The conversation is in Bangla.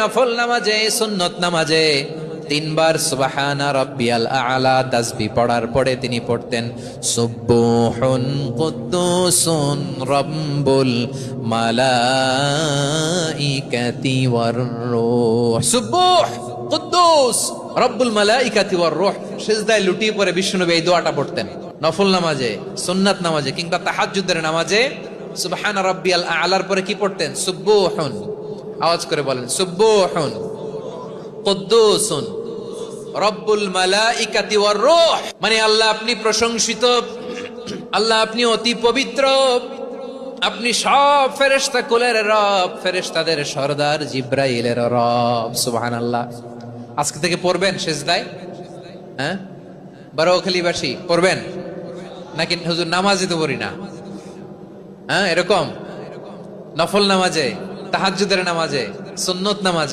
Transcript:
নফল নামাজে সুন্নত নামাজে তিনবার সুবহানা রাব্বিয়াল আ'লা তাসবিহ পড়ার পরে তিনি পড়তেন সুবহুন কুদ্দুসুন রাব্বুল মালাইকাতি ওয়ার রূহ। সুবহ কুদ্দুস রাব্বুল মালাইকাতি ওয়ার রূহ। সিজদায় লুটিয়ে পড়ে বিষ্ণুনবী এই দোয়াটা পড়তেন নফল নামাজে, সুন্নাত নামাজে কিংবা তাহাজ্জুদের নামাজে। সুবহানা রাব্বিয়াল আ'লার পরে কি পড়তেন? সুবহুন, আওয়াজ করে বলেন সুবহুন কুদ্দুসুন রব্বুল মালাইকাতি ওয়ার রূহ। মানে আল্লাহ আপনি প্রশংসিত, আল্লাহ আপনি অতি পবিত্র, আপনি সব ফেরেশতা কুলের রব, ফেরেশতাদের সরদার জিব্রাইলের রব। সুবহানাল্লাহ। আজকে থেকে পড়বেন সিজদায়? হ্যাঁ, বারোখালীবাসী পড়বেন নাকি হুজুর নামাজই তো পড়ি না? হ্যাঁ, এরকম নফল নামাজে, তাহাজ্জুদের নামাজে, সুন্নত নামাজে